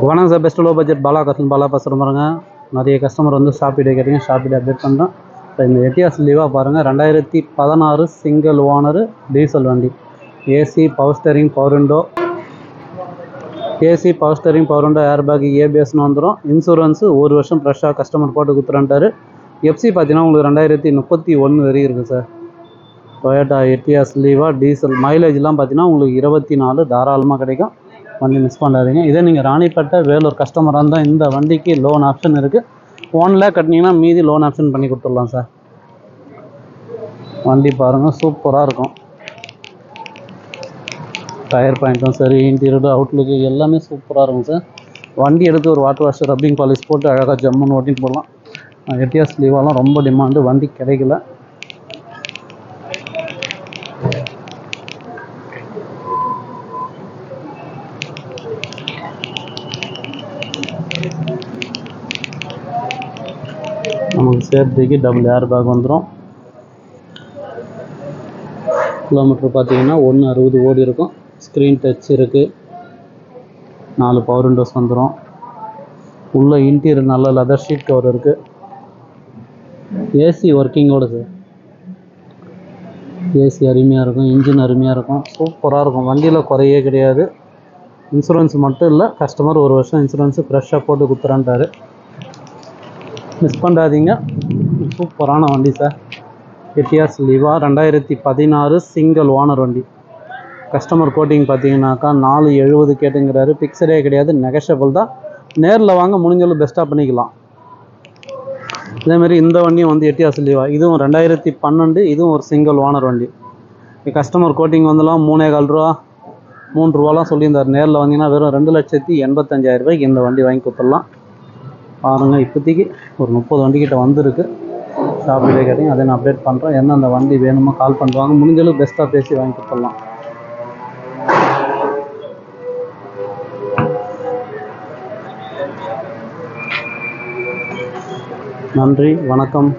வணக்கம் sir, best low budget Bala கஸ்டன் பாலா பேசுகிறேன் பாருங்க. நிறைய கஸ்டமர் வந்து ஷாப்பிடே கேட்டீங்க, ஷாப்பிடே அப்டேட் பண்ணுறேன். இப்போ இந்த எட்டியாஸ் லீவாக பாருங்கள். 2016 சிங்கிள் ஓனரு டீசல் வண்டி. AC power steering power window, air bag, ஏபிஎஸ்னு வந்துடும். இன்சூரன்ஸு 1 வருஷம் ஃப்ரெஷ்ஷாக கஸ்டமர் போட்டு கொடுத்துறான்ட்டாரு. எஃப்சி பார்த்தீங்கன்னா உங்களுக்கு 2031 வரைக்கும் இருக்குது சார். டொயோட்டா எட்டியாஸ் லீவா டீசல். மைலேஜ்லாம் பார்த்தீங்கன்னா உங்களுக்கு 24 தாராளமாக கிடைக்கும். வண்டி மிஸ் பண்ணாதீங்க. இதே நீங்கள் ராணிப்பேட்டை வேலூர் கஸ்டமராக இருந்தால் இந்த வண்டிக்கு லோன் ஆப்ஷன் இருக்குது. 1 லேக் கட்டினீங்கன்னா மீதி லோன் ஆப்ஷன் பண்ணி கொடுத்துடலாம் சார். வண்டி பாருங்கள், சூப்பராக இருக்கும். டயர் பாயிண்ட்டும் சரி, இன்டீரியர் அவுட்லுக்கு எல்லாமே சூப்பராக இருக்கும் சார். வண்டி எடுத்து ஒரு வாட்டர் வாஷ் ரப்பிங் பாலிஷ் போட்டு அழகாக ஜம்முன்னு ஓட்டின்னு போடலாம். எட்டியாஸ் லீவாலாம் ரொம்ப டிமாண்டு, வண்டி கிடைக்கல. நமக்கு சேஃப்டிக்கு டபுள் ஏர் பேக் வந்துடும். கிலோமீட்டர் பார்த்தீங்கன்னா 160 ஓடி இருக்கும். ஸ்க்ரீன் டச் இருக்குது. 4 பவர் விண்டோஸ் வந்துடும். உள்ள இன்டீரியர் நல்ல லெதர் ஷீட் கவர் இருக்குது. ஏசி ஒர்க்கிங்கோடு சார். ஏசி அருமையாக இருக்கும், இன்ஜின் அருமையாக இருக்கும், சூப்பராக இருக்கும். வண்டியில் குறையே கிடையாது. இன்சூரன்ஸ் மட்டும் இல்லை, கஸ்டமர் 1 வருஷம் இன்சூரன்ஸு ஃப்ரெஷ்ஷாக போட்டு கொடுத்துறான்ட்டாரு. மிஸ் பண்ணாதீங்க, சூப்பரான வண்டி சார். எட்டியாஸ் லீவா 2016 சிங்கிள் ஓனர் வண்டி. கஸ்டமர் கோட்டிங் பார்த்தீங்கன்னாக்கா 470 கேட்டுங்கிறாரு. பிக்சரே கிடையாது, நெகஷபிள் தான். நேரில் வாங்க, முடிஞ்சளவு பெஸ்ட்டாக பண்ணிக்கலாம். இதேமாரி இந்த வண்டியும் வந்து எட்டியாஸ் லீவா, இதுவும் 2012, இதுவும் ஒரு சிங்கிள் ஓனர் வண்டி. கஸ்டமர் கோட்டிங் வந்துலாம் 3.25 ரூபா 3 ரூபாலாம் சொல்லியிருந்தார். நேரில் வந்தீங்கன்னா வெறும் 2,85,000 ரூபாய்க்கு இந்த வண்டி வாங்கி கொடுத்துடலாம். பாருங்கள், இப்போதைக்கு ஒரு 30 வண்டிக்கிட்ட வந்துருக்கு. ஷாப்பில் கேட்டிங்க, அதை நான் அப்டேட் பண்ணுறேன். என்ன அந்த வண்டி வேணுமோ கால் பண்ணுவாங்க, முடிஞ்சளவு பெஸ்ட்டாக பேசி வாங்கி கொடுத்துடலாம். நன்றி, வணக்கம்.